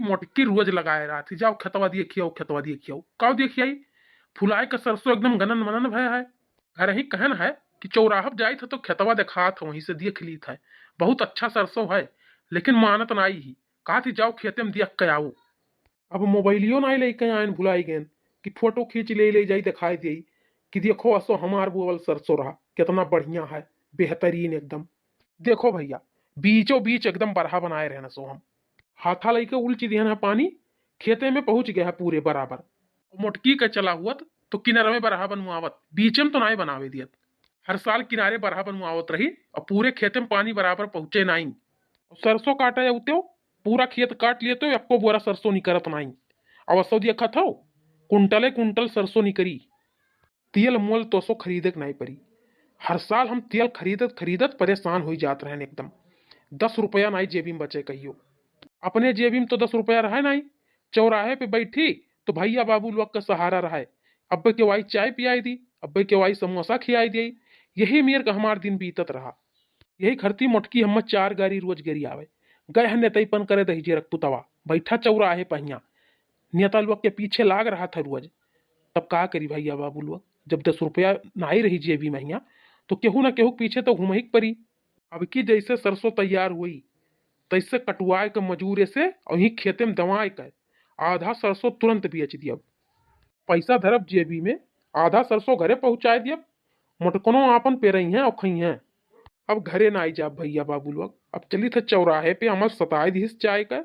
मोटकी रोज लगाए रहा थी, जाओ खेतवा दिए खियाओ, खेतवा दिए खियाओ, काव दिए खियाई। फुलाए का सरसों एकदम गनन मनन भय है। घर ही कहन है कि चौराहब जाई था तो खेतवा देखा था, वहीं से देख ली था, बहुत अच्छा सरसों है। लेकिन मानत नाई ही, कहा थी जाओ खेते में देख के आओ। अब मोबाइलियो ना लेके आए भुलाई गए कि फोटो खींच ले जाई दिखाई दी कि देखो असो हमार बोवल सरसों रहा कितना बढ़िया है, बेहतरीन एकदम। देखो भैया, बीचों बीच एकदम बरहा बनाए रहना सो हम हाथा लेके उल्ची दिया है पानी, खेते में पहुंच गया है पूरे बराबर। मोटकी का चला हुआ तो किनारे में बरहा बनवावत, बीच में तो ना बनावे दियत। हर साल किनारे बरहा बनवावत रही और पूरे खेते में पानी बराबर पहुंचे नहीं। सरसों काटे उतो पूरा खेत काट लिए तो एको बोरा सरसों नहीं करत नहीं। अब असो देखा था कुंटले कुंटल सरसों नहीं करी। तेल मोल तो सो खरीदे नहीं पड़ी। हर साल हम तेल खरीदत खरीदत परेशान हो जाते रहे एकदम। 10 रुपया नहीं जेबी में बचे कहियो, अपने जेबी में तो 10 रुपया रहा नहीं। चौराहे पे बैठी तो भैया बाबू लोग का सहारा रहा। अब्बे के वाई चाय पियाई दी, अब्बे के वाई समोसा खियाई दी। यही मेर का हमार दिन बीतत रहा। यही खरती मोटकी हम 4 गाड़ी रोज गेरी आवे गए हैं नेतईपन करे दही जे रखपुतवा बैठा चौराहे पहिया। नेता लोग के पीछे लाग रहा था रोज। तब का करी भैया बाबू लोग, जब 10 रुपया नहीं रही जेबी महिया तो केहू ना केहू पीछे तो घूम ही पड़ी। अब की जैसे सरसों तैयार हुई तैसे कटुआए के मजूरे से वहीं खेते में दवाए के आधा सरसों तुरंत बेच दिया। पैसा धरब जेबी में, आधा सरसों घरे पहुंचाए दिया। मोटकनो आपन पे रही हैं और खई हैं। अब घरे ना आई जा भैया बाबू लोग, अब चली थे चौराहे पे अमल सताए दी चाय का।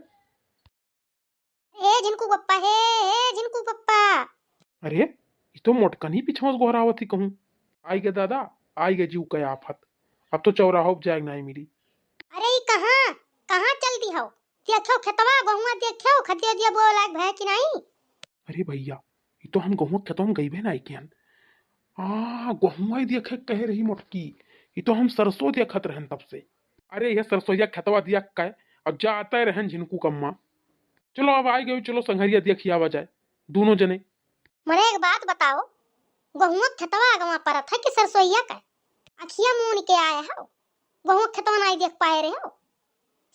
हे झिनकू पप्पा, हे झिनकू पप्पा। अरे ये तो मोटकन ही पिछवास गोहरावत ही कहूँ। आई गे दादा, आई गे जीव कया आफत। अब तो चौराहो जाए नहीं मिली। अरे ई कहां कहां चल दी हो? देखो खेतवा गहुआ देखो खदिया दिया बोल लायक भय कि नहीं? अरे भैया, ये तो हम गहुआ खेतों में गई भी नहीं कियन। गहुआ ही देखे कह रही मोटकी, ये तो हम सरसों देखत रहन तब से। अरे ये सरसोईया खेतवा दिया का अब जाते रहन झिनकू कम्मा। चलो अब आई गई, चलो संघरिया देखी आवा जाए दोनों जने। मरे एक बात बताओ, गहुआ खेतवा गवा परत है कि सरसोईया का? अखिया मुंह के आए हो, गहुआ खेतवा नहीं देख पाए रहे हो,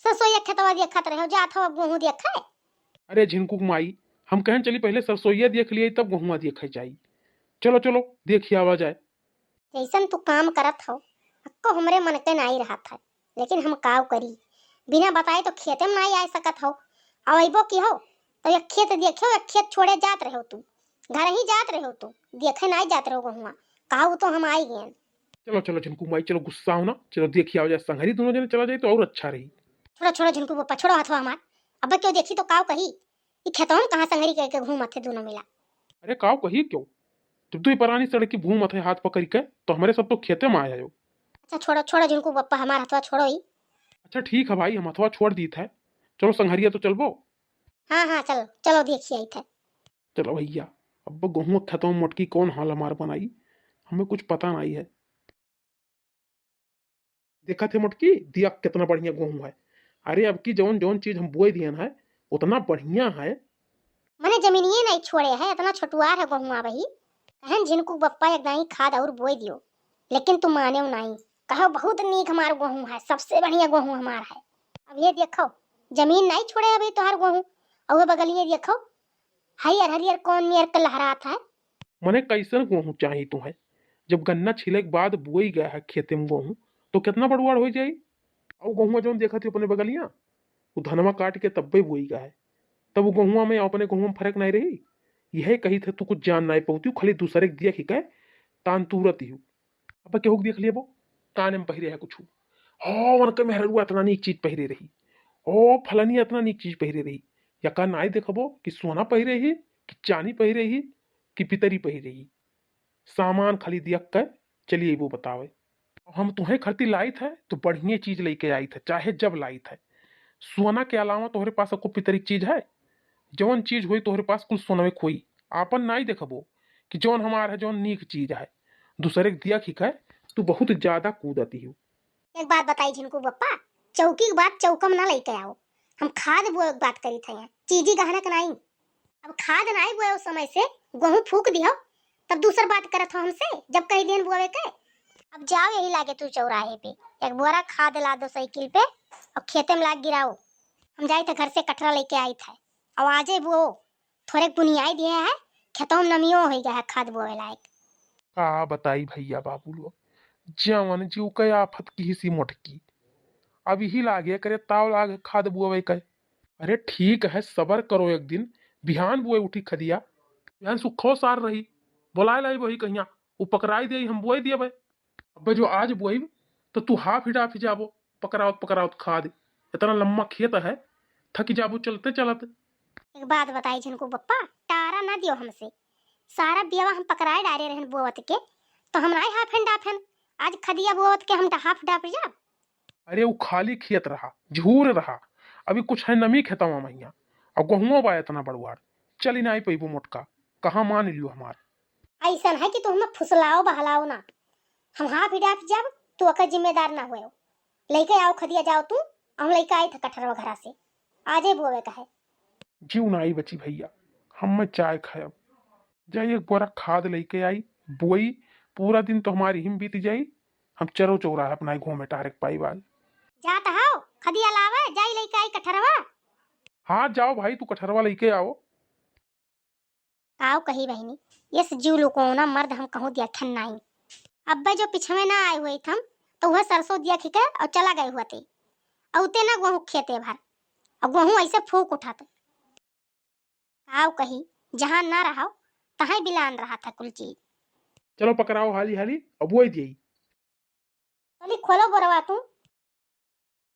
सरसोईया खेतवा देखत रहे हो, जात हो अब गहूं देखा है। अरे झिनकू माई, हम कहन चली पहले सरसोईया देख लिए तब गहुआ देखे जाई। चलो चलो देखी आवा जाए। जैसन तू काम करत हो अक्को हमरे मन के नहीं रहा था, लेकिन हम काव करी, बिना बताए तो खेते में नहीं आ सकत हो। अबो की हो तो एक खेत देखो, एक खेत छोड़े जात रहे हो, तू घर ही जात रहे हो, तू देखे नहीं जात रहो गहुआ। कहू तो हम आई गए। चलो चलो झिनकू माई, चलो गुस्सा हो ना, चलो देखी आवा जाए संघरी दोनों जने चला जाए तो और अच्छा रही। छोड़ो छोड़ो झुनकू पप्पा, छोड़ो हाथवा हमार। अब क्यों देखी तो काव कही ई खेतवा में कहां संगरी के घूमत थे दोनों मिला। अरे काव कही क्यों, जब तू ये पुरानी सड़क की घूम थे हाथ पकड़ के तो हमारे सब तो खेते में आया हो। अच्छा छोड़ो छोड़ो झुनकू पप्पा, हमार हाथवा छोड़ो ही। अच्छा ठीक है भाई, हम अथवा छोड़ दी थे। चलो संघरिया तो चलबो। हाँ हाँ चलो चलो देखिए आई थे। चलो भैया, अब गेहूं खेतों में मोटकी कौन हाल हमार बनाई, हमें कुछ पता नहीं है। देखा थे मोटकी दिया कितना बढ़िया गेहूं है। अरे अब की जौन जौन चीज हम बोए दियन है उतना बढ़िया है। मैंने जमीनिए नहीं छोड़े है, इतना छोटुआर है गहुआ वही। कहन झिनकू पप्पा एक दाई खाद और बोए दियो, लेकिन तुम माने नहीं। कहो बहुत नीक हमार गेहूं है, सबसे बढ़िया गेहूं हमार है। अब ये देखो जमीन नहीं छोड़े अभी तोहार गेहूं, और बगल ये देखो हरियर हरियर कौन नियर के लहरात है। मने कैसन गेहूं चाहिए तुम्हें, जब गन्ना छिले के बाद बोई गया है खेते में गेहूं तो कितना बड़ुआड़ हो जाये। और गेहुआ जौन देखा थी अपने बगलिया वो धनवा काट के तब भी बोई गया है, तब वो गेहुआ में अपने गेहुआ में फर्क नहीं रही। यही कही थे तू कुछ जान नहीं पाती, खाली दूसरे के दिया ही कहे तान तुरत ही। अब केहू देख लिया वो कान में पहिरे है कुछ, हो मन के मेहरुआ इतना नीक चीज पहिरे रही, ओ फलनी इतना नीक चीज पहिरे रही। या का नाई देखबो कि सोना पहिरे ही कि चांदी पहिरे ही कि पितरी पहिरे ही, सामान खाली दिया कर चलिए वो बतावे। हम तुम्हें खरती लाई थे तो बढ़िया चीज लेके आई थे, चाहे जब लाई थे। सोना के अलावा तोहरे पास को पितरी चीज है, जौन चीज हुई तोहरे पास कुछ सोनवे खोई। आपन नाई देखबो कि जौन हमार है जौन नीक चीज है, दूसरे के दिया खिकाए तू बहुत ज्यादा कूदती हो। एक बात बताई झिनकू पप्पा, चौकी की बात चौकम ना लेके आओ। हम खाद बोए के बात करी थे, चीजी गहना के नहीं। अब खाद नहीं बोए उस समय से गेहूं फूक दियो, तब दूसर बात करत हो हमसे जब कई दिन बोए के। अब जाओ यही लागे तू चौराहे पे, एक बोरा खाद ला दो साइकिल पे और खेते में लाग गिराओ। हम जाए थे घर से कटरा लेके आई थे, आवाजे वो थोड़े बुनियाई दिए है, खेतों में नमियो हो गया है खाद बोए लायक। का बताई भैया बाबू लोग, जवन जीव के आफत की सी मोटकी, अब ही लागे करे ताव लागे खाद बुआवे कहे। अरे ठीक है, सबर करो एक दिन, बिहान बुए उठी खदिया, बिहान सुखो सार रही, बोलाए लाई वही कहिया, वो पकड़ाई दे हम बुआई दिए भाई। अब जो आज बुआई तो तू हाफ ही जाबो, पकड़ाओत पकड़ाओत खाद, इतना लम्बा खेत है, थक जाबो चलते चलते। एक बात बताई झिनको बप्पा, टारा ना दियो हमसे, सारा बियावा हम पकड़ाए डारे रहन बोवत के, तो हमरा ही हाफ एंड डाफन, आज खदिया बोवत के हम हाफ डाप जा। अरे वो खाली खेत रहा, झूर रहा, अभी कुछ है नमी खेतवा मैया, और गहुआ बा इतना बड़ुआर, चली ना पैबो मोटका, कहाँ मान लियो हमार। ऐसा है कि तू हमें फुसलाओ बहलाओ ना, हम हाफ ही डाप जाब, तू अकर जिम्मेदार ना हुए। लेके आओ खदिया जाओ तू, हम लेके आई था कठरवा घरा से, आजे बोवे का है। जीव ना आई बची भैया, हम चाय खायब, जाई एक बोरा खाद लेके आई, बोई, पूरा दिन तो हमारी हिम बीत जाई, हम चरो चौरा अपना घूमे टारक पाई बाज। जाता हो खदिया लावे, जाई लेके आई कठरवा। हाँ जाओ भाई, तू कठरवा लेके आओ। आओ कही बहनी, ये जीव लोगों ना मर्द हम कहूँ दिया खन नहीं। अब्बे जो पिछवे ना आए हुए थम, तो वह सरसों दिया खिके और चला गए हुआ थे, औते ना गेहूं खेते भर, और गेहूं ऐसे फूक उठाते। आओ कही, जहां ना रहा तहां बिलान रहा था कुल चीज। चलो पकड़ाओ हाली हाली, अब वो दियई। चली खोलो बोरवा तू,